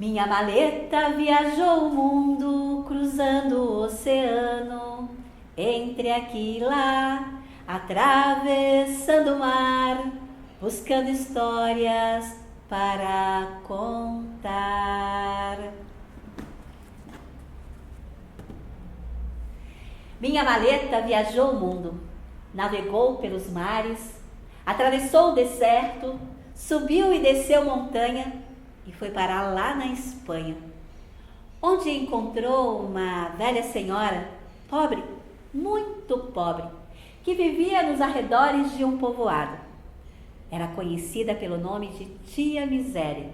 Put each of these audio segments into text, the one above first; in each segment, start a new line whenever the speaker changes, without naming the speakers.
Minha maleta viajou o mundo, cruzando o oceano, entre aqui e lá, atravessando o mar, buscando histórias para contar. Minha maleta viajou o mundo, navegou pelos mares, atravessou o deserto, subiu e desceu montanha e foi parar lá na Espanha, onde encontrou uma velha senhora, pobre, muito pobre, que vivia nos arredores de um povoado. Era conhecida pelo nome de Tia Miséria.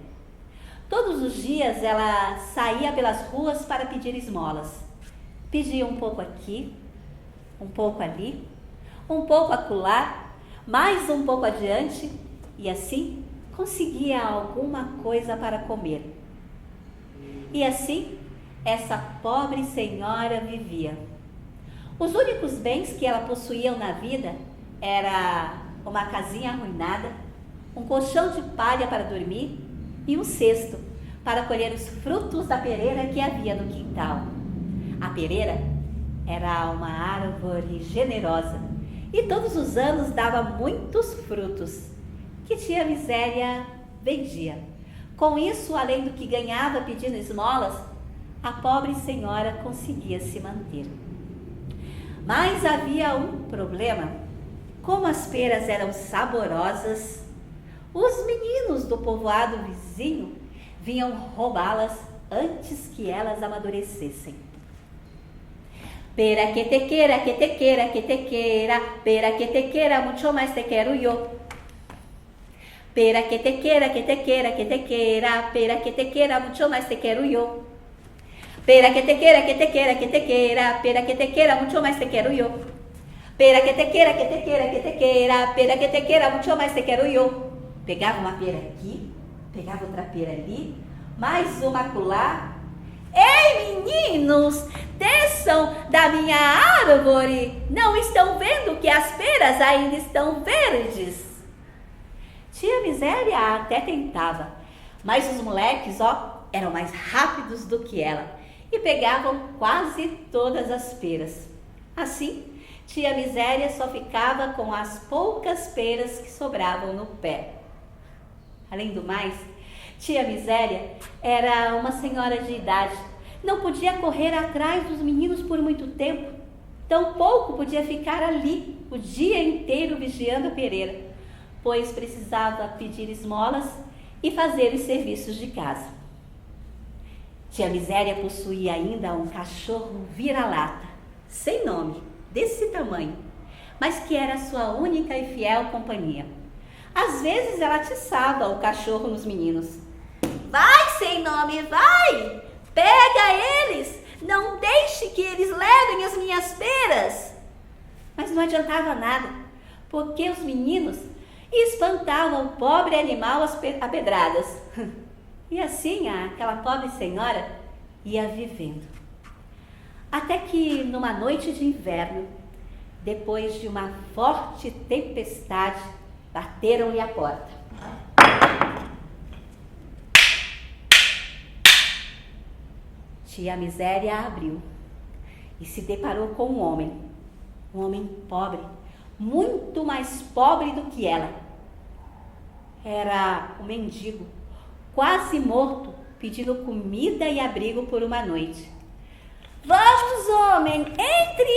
Todos os dias ela saía pelas ruas para pedir esmolas. Pedia um pouco aqui, um pouco ali, um pouco acolá, mais um pouco adiante, e assim conseguia alguma coisa para comer. E assim, essa pobre senhora vivia. Os únicos bens que ela possuía na vida era uma casinha arruinada, um colchão de palha para dormir e um cesto para colher os frutos da pereira que havia no quintal. A pereira era uma árvore generosa e todos os anos dava muitos frutos, que Tia Miséria vendia. Com isso, além do que ganhava pedindo esmolas, a pobre senhora conseguia se manter. Mas havia um problema. Como as peras eram saborosas, os meninos do povoado vizinho vinham roubá-las antes que elas amadurecessem. Pera que te quiera, que te quiera, que te quiera, pera que te quiera, mucho más te quiero yo. Pera que te quiera, que te quiera, que te quiera, pera que te quiera, mucho más te quiero yo. Pera que te quiera, que te quiera, que te quiera, pera que te quiera, mucho más te quiero yo. Pera que te quiera, que te quiera, que te quiera, pera que te quiera, mucho más te quero yo. Pegava uma pera aqui, pegava outra pera ali, mais uma acolá. Ei, meninos, desçam da minha árvore, não estão vendo que as peras ainda estão verdes? Tia Miséria até tentava, mas os moleques, eram mais rápidos do que ela e pegavam quase todas as peras. Assim, Tia Miséria só ficava com as poucas peras que sobravam no pé. Além do mais, Tia Miséria era uma senhora de idade. Não podia correr atrás dos meninos por muito tempo. Tampouco podia ficar ali o dia inteiro vigiando a pereira, pois precisava pedir esmolas e fazer os serviços de casa. Tia Miséria possuía ainda um cachorro vira-lata, sem nome, desse tamanho, mas que era sua única e fiel companhia. Às vezes ela atiçava o cachorro nos meninos. Vai, sem nome, vai! Pega eles! Não deixe que eles levem as minhas peras! Mas não adiantava nada, porque os meninos espantavam o pobre animal a pedradas. E assim aquela pobre senhora ia vivendo. Até que numa noite de inverno, depois de uma forte tempestade, bateram-lhe a porta. Tia Miséria abriu e se deparou com um homem pobre, muito mais pobre do que ela. Era um mendigo, quase morto, pedindo comida e abrigo por uma noite. Vamos, homem, entre,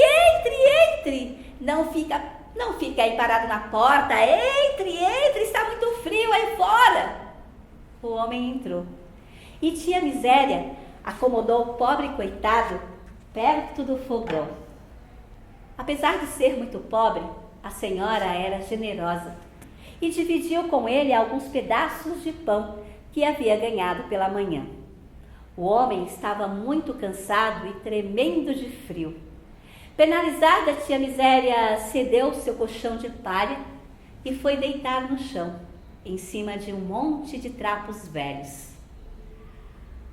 não fica aí parado na porta, entre, está muito frio aí fora. O homem entrou e Tia Miséria acomodou o pobre coitado perto do fogão. Apesar de ser muito pobre, a senhora era generosa e dividiu com ele alguns pedaços de pão que havia ganhado pela manhã. O homem estava muito cansado e tremendo de frio. Penalizada, Tia Miséria cedeu seu colchão de palha e foi deitar no chão, em cima de um monte de trapos velhos.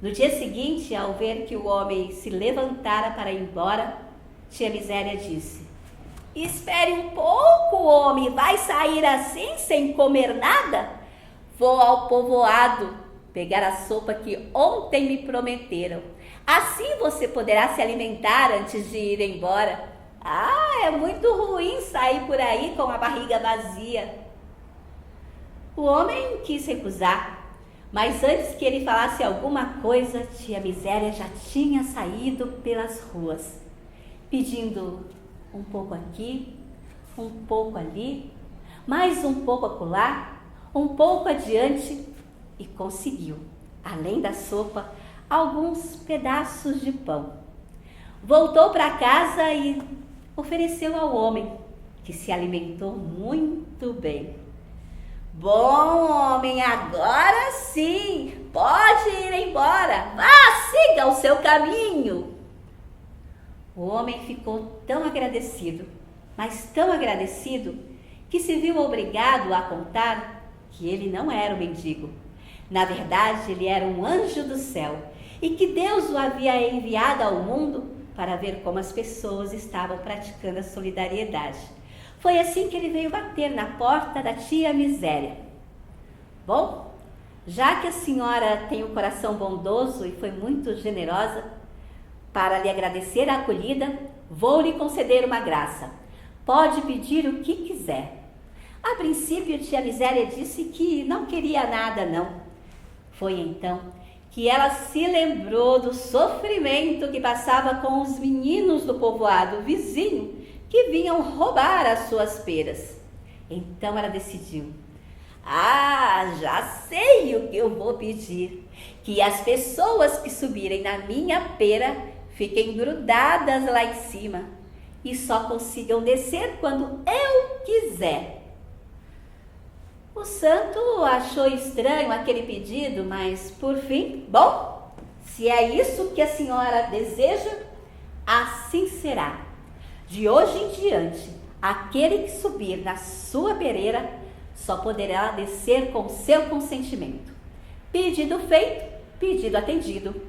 No dia seguinte, ao ver que o homem se levantara para ir embora, Tia Miséria disse: Espere um pouco, homem, vai sair assim sem comer nada? Vou ao povoado pegar a sopa que ontem me prometeram. Assim você poderá se alimentar antes de ir embora. Ah, é muito ruim sair por aí com a barriga vazia. O homem quis recusar, mas antes que ele falasse alguma coisa, tia Miséria já tinha saído pelas ruas, pedindo um pouco aqui, um pouco ali, mais um pouco acolá, um pouco adiante, e conseguiu, além da sopa, alguns pedaços de pão. Voltou para casa e ofereceu ao homem, que se alimentou muito bem. Bom, homem, agora sim, pode ir embora, vá, siga o seu caminho. O homem ficou tão agradecido, mas tão agradecido, que se viu obrigado a contar que ele não era um mendigo. Na verdade, ele era um anjo do céu e que Deus o havia enviado ao mundo para ver como as pessoas estavam praticando a solidariedade. Foi assim que ele veio bater na porta da tia Miséria. Bom, já que a senhora tem um coração bondoso e foi muito generosa, para lhe agradecer a acolhida, vou lhe conceder uma graça. Pode pedir o que quiser. A princípio, tia Miséria disse que não queria nada, não. Foi então que ela se lembrou do sofrimento que passava com os meninos do povoado vizinho que vinham roubar as suas peras. Então ela decidiu: ah, já sei o que eu vou pedir, que as pessoas que subirem na minha pera fiquem grudadas lá em cima e só consigam descer quando eu quiser. O santo achou estranho aquele pedido, mas por fim, bom, se é isso que a senhora deseja, assim será. De hoje em diante, aquele que subir na sua pereira só poderá descer com seu consentimento. Pedido feito, pedido atendido.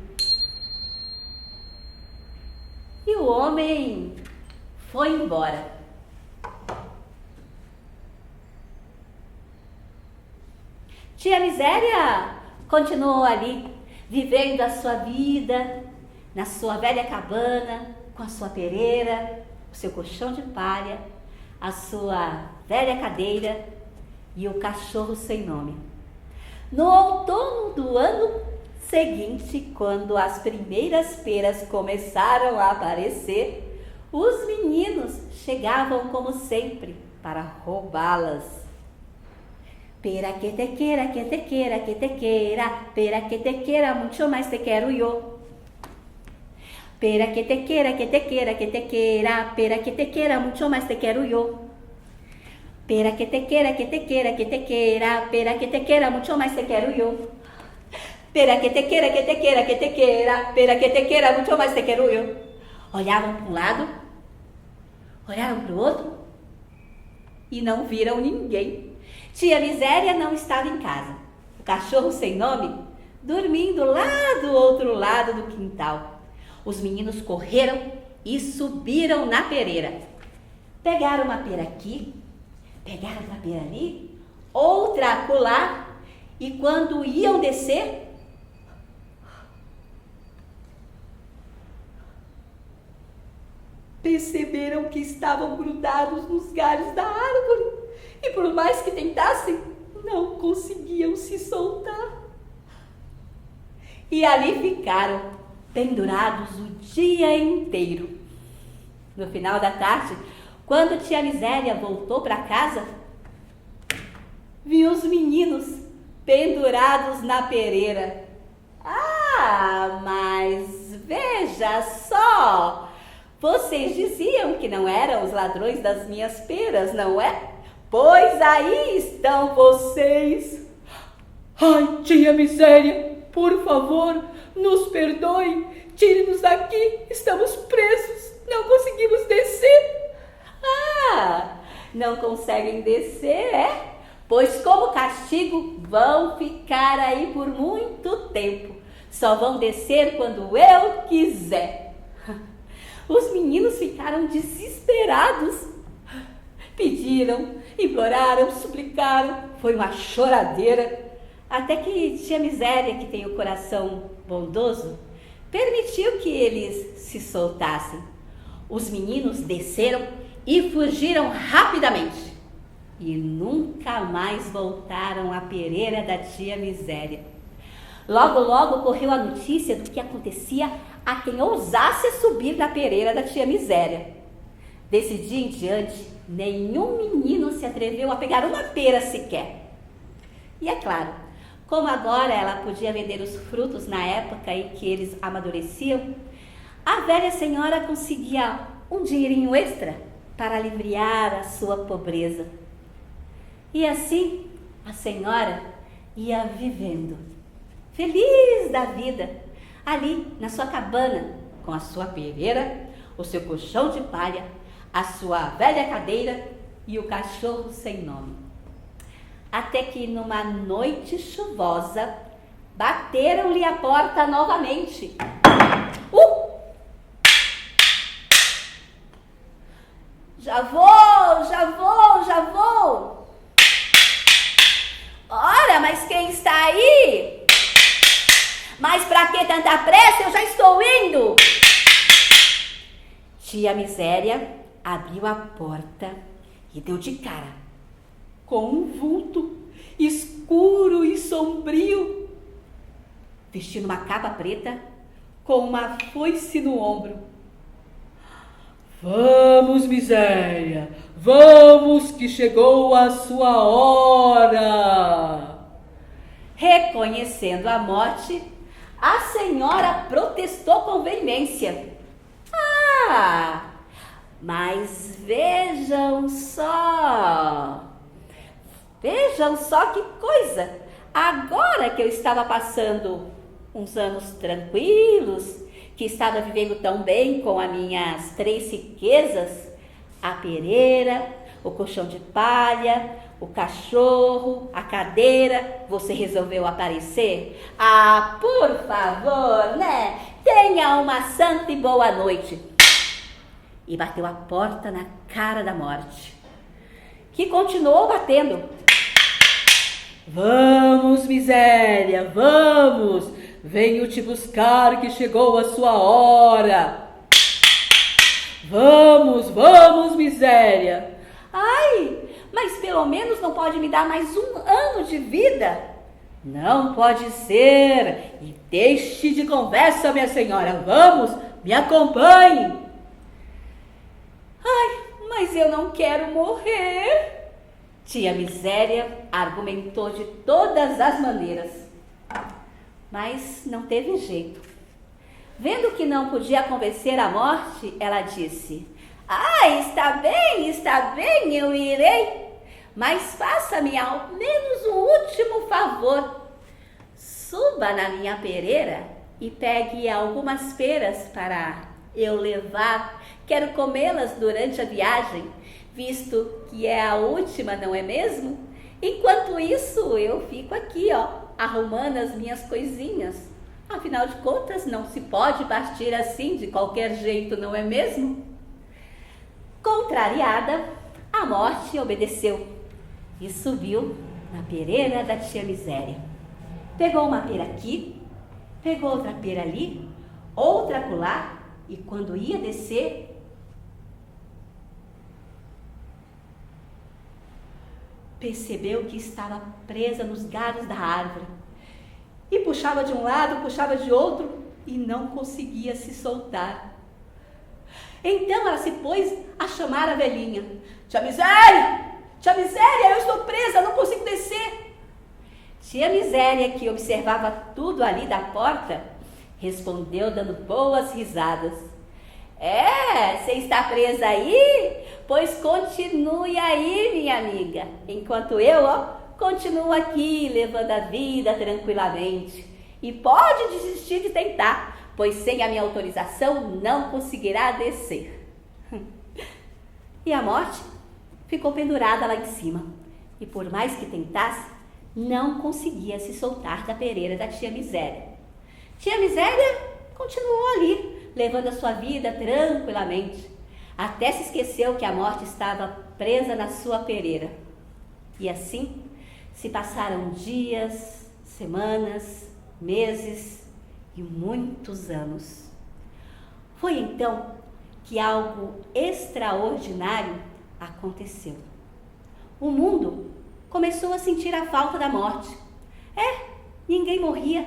E o homem foi embora. Tia Miséria continuou ali, vivendo a sua vida, na sua velha cabana, com a sua pereira, o seu colchão de palha, a sua velha cadeira e o cachorro sem nome. No outono do ano seguinte, quando as primeiras peras começaram a aparecer, os meninos chegavam como sempre para roubá-las. Pera que te queira, que te queira, que te queira, pera que te queira, muito mais te quero eu. Pera que te queira, que te queira, que te queira, pera que te queira, muito mais te quero eu. Pera que te queira, que te queira, que te queira, pera que te queira, muito mais te quero eu. Pera que te queira, que te queira, que te queira, pera que te queira, muito mais te quero eu. Olhavam para um lado, olharam para o outro e não viram ninguém. Tia Miséria não estava em casa. O cachorro sem nome dormindo lá do outro lado do quintal. Os meninos correram e subiram na pereira. Pegaram uma pera aqui, pegaram uma pera ali, outra acolá, e quando iam descer, perceberam que estavam grudados nos galhos da árvore. E por mais que tentassem, não conseguiam se soltar. E ali ficaram, pendurados o dia inteiro. No final da tarde, quando tia Miséria voltou para casa, viu os meninos pendurados na pereira. Ah, mas veja só! Vocês diziam que não eram os ladrões das minhas peras, não é? Pois aí estão vocês. Ai, tia Miséria, por favor, nos perdoe. Tire-nos daqui, estamos presos, não conseguimos descer. Ah, não conseguem descer, é? Pois como castigo, vão ficar aí por muito tempo. Só vão descer quando eu quiser. Os meninos ficaram desesperados. Pediram, imploraram, suplicaram. Foi uma choradeira. Até que tia Miséria, que tem o coração bondoso, permitiu que eles se soltassem. Os meninos desceram e fugiram rapidamente. E nunca mais voltaram à pereira da tia Miséria. Logo, logo correu a notícia do que acontecia a quem ousasse subir na pereira da tia Miséria. Desse dia em diante, nenhum menino se atreveu a pegar uma pera sequer. E é claro, como agora ela podia vender os frutos na época em que eles amadureciam, a velha senhora conseguia um dinheirinho extra para aliviar a sua pobreza. E assim a senhora ia vivendo, feliz da vida, ali na sua cabana, com a sua pereira, o seu colchão de palha, a sua velha cadeira e o cachorro sem nome. Até que numa noite chuvosa, bateram-lhe a porta novamente. Já vou, já vou, já vou. Ora, mas quem está aí? Mas para que tanta pressa? Eu já estou indo. Tia Miséria abriu a porta e deu de cara com um vulto escuro e sombrio, vestindo uma capa preta com uma foice no ombro. Vamos, Miséria, vamos que chegou a sua hora. Reconhecendo a morte, a senhora protestou com veemência. Mas vejam só que coisa, agora que eu estava passando uns anos tranquilos, que estava vivendo tão bem com as minhas 3 riquezas, a pereira, o colchão de palha, o cachorro, a cadeira, você resolveu aparecer? Por favor, né? Tenha uma santa e boa noite. E bateu a porta na cara da morte, que continuou batendo. Vamos, Miséria, vamos, venho te buscar que chegou a sua hora. Vamos, vamos, Miséria. Ai, mas pelo menos não pode me dar mais 1 ano de vida? Não pode ser. E deixe de conversa, minha senhora, vamos, me acompanhe. Ai, mas eu não quero morrer. Tia Miséria argumentou de todas as maneiras, mas não teve jeito. Vendo que não podia convencer a morte, ela disse: está bem, eu irei, mas faça-me ao menos um último favor. Suba na minha pereira e pegue algumas peras para eu levar. Quero comê-las durante a viagem, visto que é a última, não é mesmo? Enquanto isso, eu fico aqui, arrumando as minhas coisinhas. Afinal de contas, não se pode partir assim de qualquer jeito, não é mesmo? Contrariada, a morte obedeceu e subiu na pereira da tia Miséria. Pegou uma pera aqui, pegou outra pera ali, outra acolá, e quando ia descer, percebeu que estava presa nos galhos da árvore. E puxava de um lado, puxava de outro e não conseguia se soltar. Então ela se pôs a chamar a velhinha. Tia Miséria, eu estou presa, não consigo descer. Tia Miséria, que observava tudo ali da porta, respondeu dando boas risadas. Você está presa aí? Pois continue aí, minha amiga, enquanto eu, continuo aqui levando a vida tranquilamente. E pode desistir de tentar, pois sem a minha autorização não conseguirá descer. E a morte ficou pendurada lá em cima, e por mais que tentasse, não conseguia se soltar da pereira da tia Miséria. Tia Miséria continuou ali, levando a sua vida tranquilamente, até se esqueceu que a morte estava presa na sua pereira. E assim se passaram dias, semanas, meses e muitos anos. Foi então que algo extraordinário aconteceu. O mundo começou a sentir a falta da morte. Ninguém morria.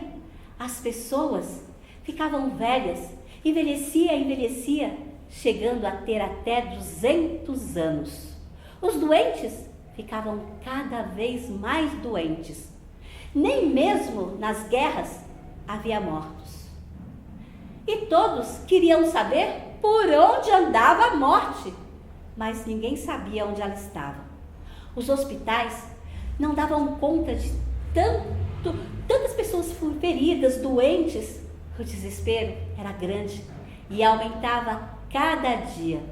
As pessoas ficavam velhas, envelhecia, chegando a ter até 200 anos. Os doentes ficavam cada vez mais doentes. Nem mesmo nas guerras havia mortos. E todos queriam saber por onde andava a morte, mas ninguém sabia onde ela estava. Os hospitais não davam conta de tantas pessoas feridas, doentes. O desespero era grande e aumentava cada dia.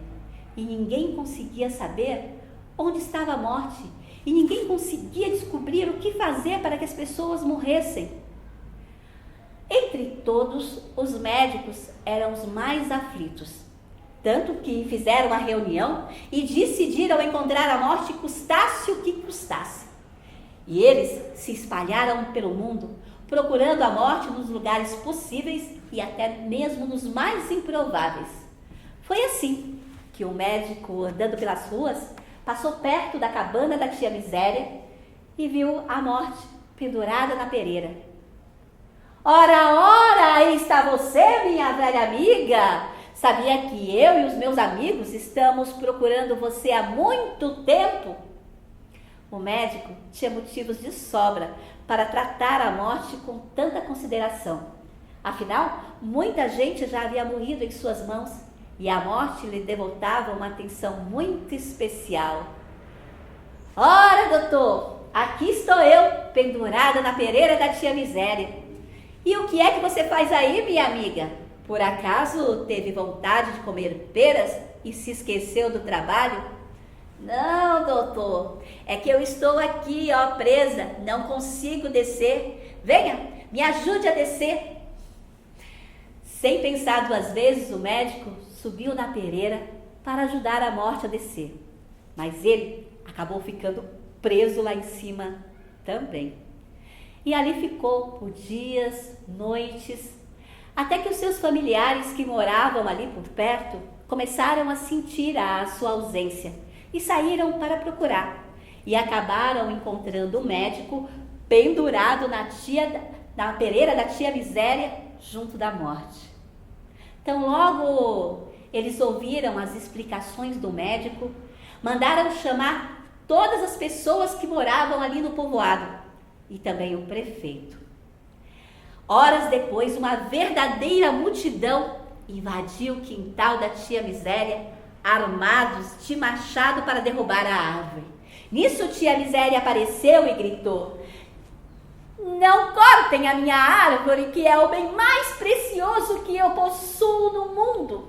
E ninguém conseguia saber onde estava a morte. E ninguém conseguia descobrir o que fazer para que as pessoas morressem. Entre todos, os médicos eram os mais aflitos. Tanto que fizeram uma reunião e decidiram encontrar a morte custasse o que custasse. E eles se espalharam pelo mundo, procurando a morte nos lugares possíveis e até mesmo nos mais improváveis. Foi assim que o médico, andando pelas ruas, passou perto da cabana da tia Miséria e viu a morte pendurada na pereira. Ora, aí está você, minha velha amiga! Sabia que eu e os meus amigos estamos procurando você há muito tempo? O médico tinha motivos de sobra para tratar a morte com tanta consideração. Afinal, muita gente já havia morrido em suas mãos e a morte lhe devotava uma atenção muito especial. Ora, doutor, aqui estou eu, pendurada na pereira da tia Miséria. E o que é que você faz aí, minha amiga? Por acaso teve vontade de comer peras e se esqueceu do trabalho? Não, doutor, é que eu estou aqui, presa, não consigo descer. Venha, me ajude a descer. Sem pensar duas vezes, o médico subiu na pereira para ajudar a morte a descer. Mas ele acabou ficando preso lá em cima também. E ali ficou por dias, noites, até que os seus familiares que moravam ali por perto começaram a sentir a sua ausência e saíram para procurar. E acabaram encontrando o médico pendurado na pereira da tia Miséria, junto da morte. Então logo eles ouviram as explicações do médico, mandaram chamar todas as pessoas que moravam ali no povoado e também o prefeito. Horas depois, uma verdadeira multidão invadiu o quintal da tia Miséria, armados de machado para derrubar a árvore. Nisso, tia Miséria apareceu e gritou: "Não cortem a minha árvore, que é o bem mais precioso que eu possuo no mundo."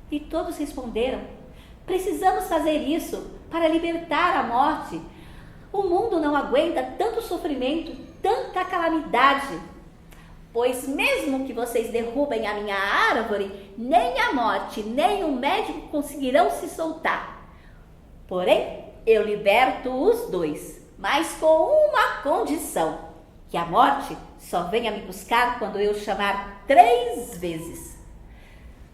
E todos responderam: "Precisamos fazer isso para libertar a morte. O mundo não aguenta tanto sofrimento, tanta calamidade. Pois mesmo que vocês derrubem a minha árvore, nem a morte, nem o médico conseguirão se soltar. Porém, eu liberto os dois, mas com uma condição: que a morte só venha me buscar quando eu chamar 3 vezes."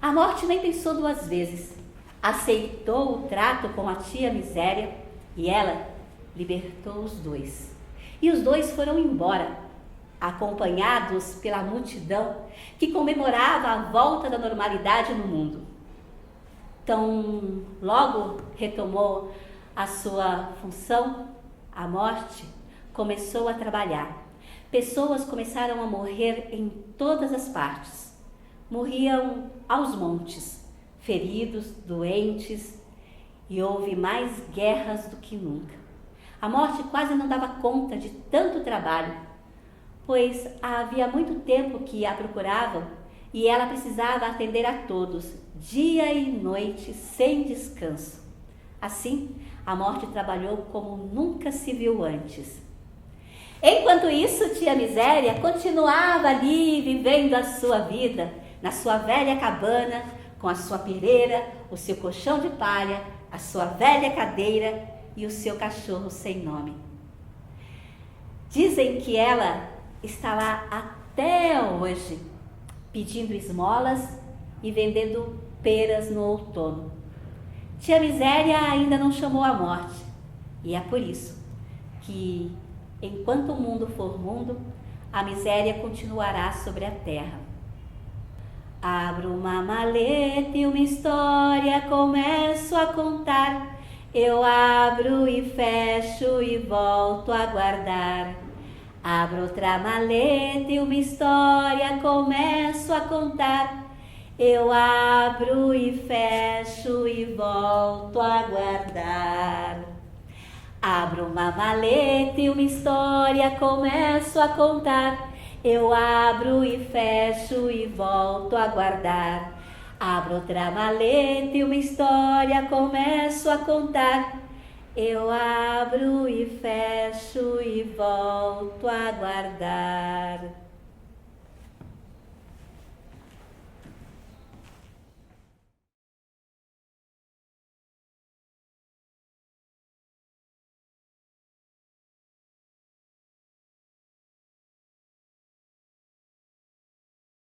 A morte nem pensou 2 vezes. Aceitou o trato com a tia Miséria e ela libertou os dois. E os dois foram embora, acompanhados pela multidão que comemorava a volta da normalidade no mundo. Então, logo retomou a sua função, a morte começou a trabalhar. Pessoas começaram a morrer em todas as partes. Morriam aos montes, feridos, doentes, e houve mais guerras do que nunca. A morte quase não dava conta de tanto trabalho, pois havia muito tempo que a procuravam e ela precisava atender a todos, dia e noite, sem descanso. Assim, a morte trabalhou como nunca se viu antes. Enquanto isso, tia Miséria continuava ali vivendo a sua vida, na sua velha cabana, com a sua pereira, o seu colchão de palha, a sua velha cadeira e o seu cachorro sem nome. Dizem que ela está lá até hoje, pedindo esmolas e vendendo peras no outono. Tia Miséria ainda não chamou a morte, e é por isso que, enquanto o mundo for mundo, a miséria continuará sobre a terra. Abro uma maleta e uma história começo a contar. Eu abro e fecho e volto a guardar. Abro outra maleta e uma história começo a contar. Eu abro e fecho e volto a guardar. Abro uma maleta e uma história começo a contar. Eu abro e fecho e volto a guardar. Abro outra maleta e uma história começo a contar. Eu abro e fecho e volto a guardar.